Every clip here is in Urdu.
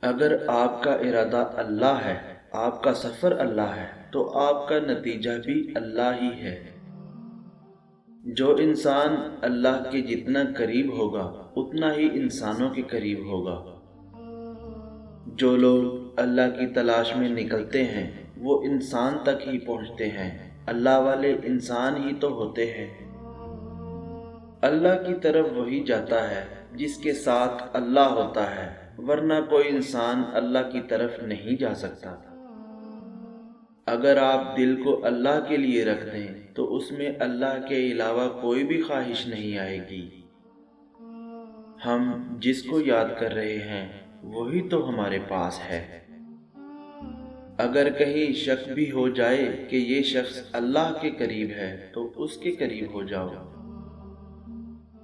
اگر آپ کا ارادہ اللہ ہے، آپ کا سفر اللہ ہے، تو آپ کا نتیجہ بھی اللہ ہی ہے۔ جو انسان اللہ کے جتنا قریب ہوگا اتنا ہی انسانوں کے قریب ہوگا۔ جو لوگ اللہ کی تلاش میں نکلتے ہیں وہ انسان تک ہی پہنچتے ہیں۔ اللہ والے انسان ہی تو ہوتے ہیں۔ اللہ کی طرف وہی جاتا ہے جس کے ساتھ اللہ ہوتا ہے، ورنہ کوئی انسان اللہ کی طرف نہیں جا سکتا۔ اگر آپ دل کو اللہ کے لیے رکھ دیں تو اس میں اللہ کے علاوہ کوئی بھی خواہش نہیں آئے گی۔ ہم جس کو یاد کر رہے ہیں وہی تو ہمارے پاس ہے۔ اگر کہیں شک بھی ہو جائے کہ یہ شخص اللہ کے قریب ہے تو اس کے قریب ہو جاؤ۔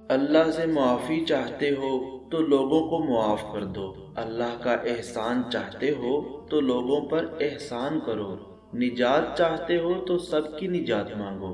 اللہ سے معافی چاہتے ہو تو لوگوں کو معاف کر دو۔ اللہ کا احسان چاہتے ہو تو لوگوں پر احسان کرو۔ نجات چاہتے ہو تو سب کی نجات مانگو۔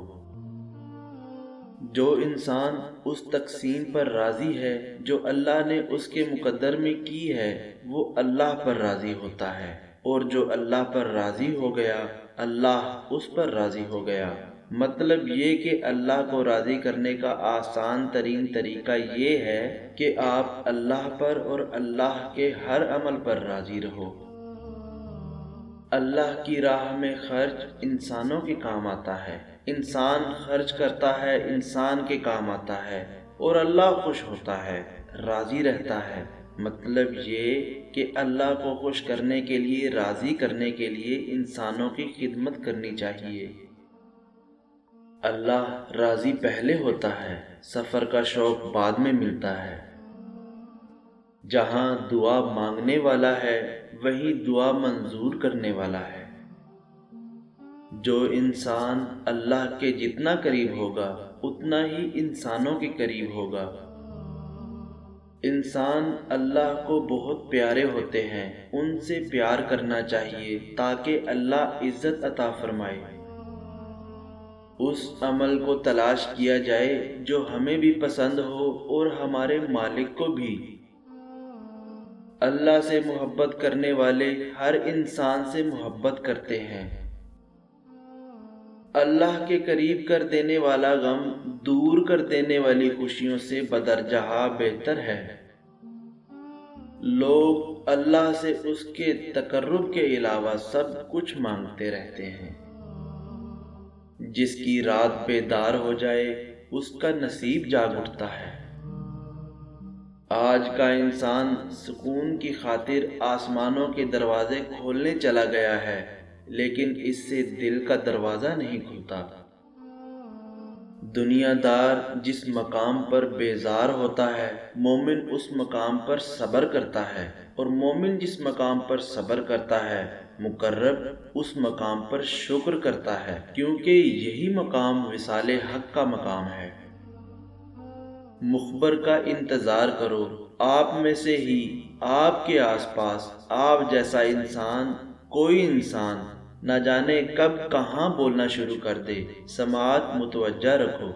جو انسان اس تقسیم پر راضی ہے جو اللہ نے اس کے مقدر میں کی ہے وہ اللہ پر راضی ہوتا ہے، اور جو اللہ پر راضی ہو گیا اللہ اس پر راضی ہو گیا۔ مطلب یہ کہ اللہ کو راضی کرنے کا آسان ترین طریقہ یہ ہے کہ آپ اللہ پر اور اللہ کے ہر عمل پر راضی رہو۔ اللہ کی راہ میں خرچ انسانوں کے کام آتا ہے، انسان خرچ کرتا ہے انسان کے کام آتا ہے، اور اللہ خوش ہوتا ہے، راضی رہتا ہے۔ مطلب یہ کہ اللہ کو خوش کرنے کے لیے، راضی کرنے کے لیے انسانوں کی خدمت کرنی چاہیے۔ اللہ راضی پہلے ہوتا ہے، سفر کا شوق بعد میں ملتا ہے۔ جہاں دعا مانگنے والا ہے وہیں دعا منظور کرنے والا ہے۔ جو انسان اللہ کے جتنا قریب ہوگا اتنا ہی انسانوں کے قریب ہوگا۔ انسان اللہ کو بہت پیارے ہوتے ہیں، ان سے پیار کرنا چاہیے تاکہ اللہ عزت عطا فرمائے۔ اس عمل کو تلاش کیا جائے جو ہمیں بھی پسند ہو اور ہمارے مالک کو بھی۔ اللہ سے محبت کرنے والے ہر انسان سے محبت کرتے ہیں۔ اللہ کے قریب کر دینے والا غم دور کر دینے والی خوشیوں سے بدرجہ بہتر ہے۔ لوگ اللہ سے اس کے تقرب کے علاوہ سب کچھ مانگتے رہتے ہیں۔ جس کی رات بیدار ہو جائے اس کا نصیب جاگ اٹھتا ہے۔ آج کا انسان سکون کی خاطر آسمانوں کے دروازے کھولنے چلا گیا ہے، لیکن اس سے دل کا دروازہ نہیں کھلتا۔ دنیا دار جس مقام پر بیزار ہوتا ہے مومن اس مقام پر صبر کرتا ہے، اور مومن جس مقام پر صبر کرتا ہے مقرب اس مقام پر شکر کرتا ہے، کیونکہ یہی مقام وصال حق کا مقام ہے۔ مخبر کا انتظار کرو، آپ میں سے ہی، آپ کے آس پاس آپ جیسا انسان، کوئی انسان نہ جانے کب کہاں بولنا شروع کر دے۔ سماعت متوجہ رکھو۔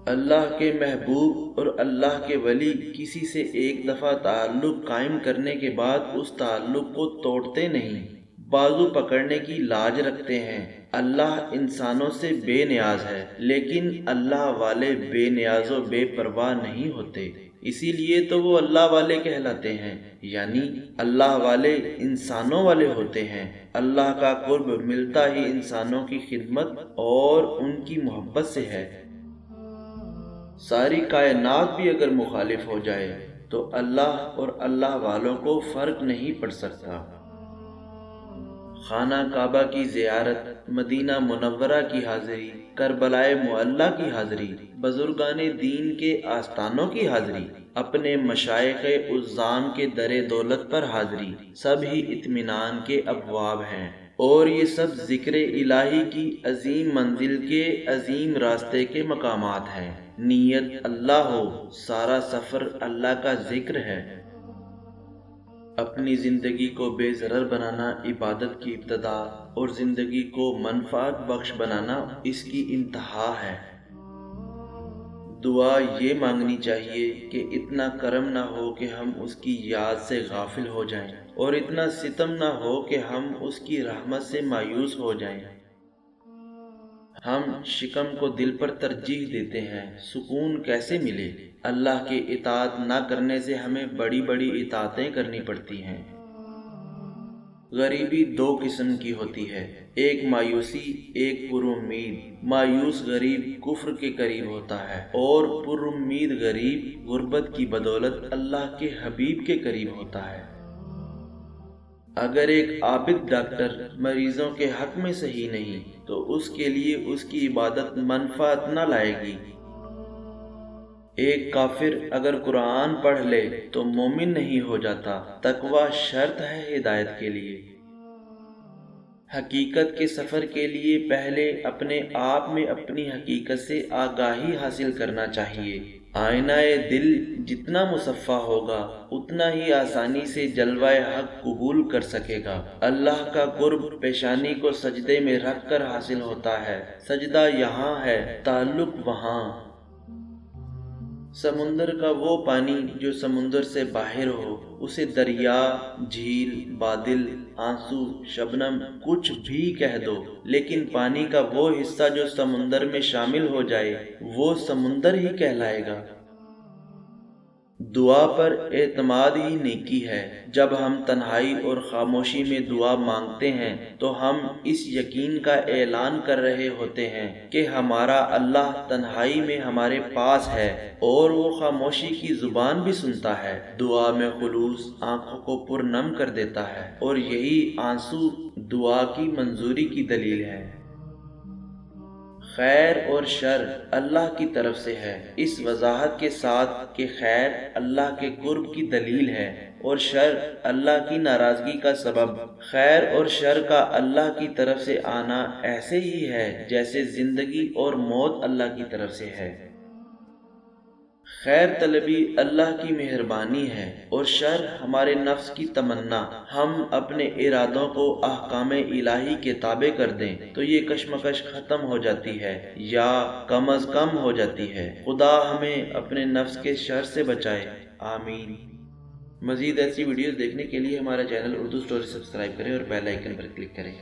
اللہ کے محبوب اور اللہ کے ولی کسی سے ایک دفعہ تعلق قائم کرنے کے بعد اس تعلق کو توڑتے نہیں، بازو پکڑنے کی لاج رکھتے ہیں۔ اللہ انسانوں سے بے نیاز ہے، لیکن اللہ والے بے نیاز و بے پرواہ نہیں ہوتے، اسی لیے تو وہ اللہ والے کہلاتے ہیں، یعنی اللہ والے انسانوں والے ہوتے ہیں۔ اللہ کا قرب ملتا ہی انسانوں کی خدمت اور ان کی محبت سے ہے۔ ساری کائنات بھی اگر مخالف ہو جائے تو اللہ اور اللہ والوں کو فرق نہیں پڑ سکتا۔ خانہ کعبہ کی زیارت، مدینہ منورہ کی حاضری، کربلائے معلیٰ کی حاضری، بزرگان دین کے آستانوں کی حاضری، اپنے مشائخ عظام کے در دولت پر حاضری، سب ہی اطمینان کے ابواب ہیں، اور یہ سب ذکر الہی کی عظیم منزل کے عظیم راستے کے مقامات ہیں۔ نیت اللہ ہو، سارا سفر اللہ کا ذکر ہے۔ اپنی زندگی کو بے ضرر بنانا عبادت کی ابتدا، اور زندگی کو منفعت بخش بنانا اس کی انتہا ہے۔ دعا یہ مانگنی چاہیے کہ اتنا کرم نہ ہو کہ ہم اس کی یاد سے غافل ہو جائیں، اور اتنا ستم نہ ہو کہ ہم اس کی رحمت سے مایوس ہو جائیں۔ ہم شکم کو دل پر ترجیح دیتے ہیں، سکون کیسے ملے؟ اللہ کی اطاعت نہ کرنے سے ہمیں بڑی بڑی اطاعتیں کرنی پڑتی ہیں۔ غریبی دو قسم کی ہوتی ہے، ایک مایوسی، ایک پر امید۔ مایوس غریب کفر کے قریب ہوتا ہے، اور پر امید غریب غربت کی بدولت اللہ کے حبیب کے قریب ہوتا ہے۔ اگر ایک عابد ڈاکٹر مریضوں کے حق میں صحیح نہیں تو اس کے لیے اس کی عبادت منفعت نہ لائے گی۔ ایک کافر اگر قرآن پڑھ لے تو مومن نہیں ہو جاتا۔ تقوی شرط ہے ہدایت کے لیے۔ حقیقت کے سفر کے لیے پہلے اپنے آپ میں اپنی حقیقت سے آگاہی حاصل کرنا چاہیے۔ آئینہ دل جتنا مصفح ہوگا اتنا ہی آسانی سے جلوہ حق قبول کر سکے گا۔ اللہ کا قرب پیشانی کو سجدے میں رکھ کر حاصل ہوتا ہے۔ سجدہ یہاں ہے، تعلق وہاں۔ سمندر کا وہ پانی جو سمندر سے باہر ہو، اسے دریا، جھیل، بادل، آنسو، شبنم کچھ بھی کہہ دو، لیکن پانی کا وہ حصہ جو سمندر میں شامل ہو جائے وہ سمندر ہی کہلائے گا۔ دعا پر اعتماد ہی نیکی ہے۔ جب ہم تنہائی اور خاموشی میں دعا مانگتے ہیں تو ہم اس یقین کا اعلان کر رہے ہوتے ہیں کہ ہمارا اللہ تنہائی میں ہمارے پاس ہے اور وہ خاموشی کی زبان بھی سنتا ہے۔ دعا میں خلوص آنکھوں کو پرنم کر دیتا ہے، اور یہی آنسو دعا کی منظوری کی دلیل ہے۔ خیر اور شر اللہ کی طرف سے ہے، اس وضاحت کے ساتھ کہ خیر اللہ کے قرب کی دلیل ہے اور شر اللہ کی ناراضگی کا سبب۔ خیر اور شر کا اللہ کی طرف سے آنا ایسے ہی ہے جیسے زندگی اور موت اللہ کی طرف سے ہے۔ خیر طلبی اللہ کی مہربانی ہے اور شر ہمارے نفس کی تمنا۔ ہم اپنے ارادوں کو احکام الہی کے تابع کر دیں تو یہ کشمکش ختم ہو جاتی ہے، یا کم از کم ہو جاتی ہے۔ خدا ہمیں اپنے نفس کے شر سے بچائے، آمین۔ مزید ایسی ویڈیوز دیکھنے کے لیے ہمارا چینل اردو سٹوری سبسکرائب کریں اور بیل آئیکن پر کلک کریں۔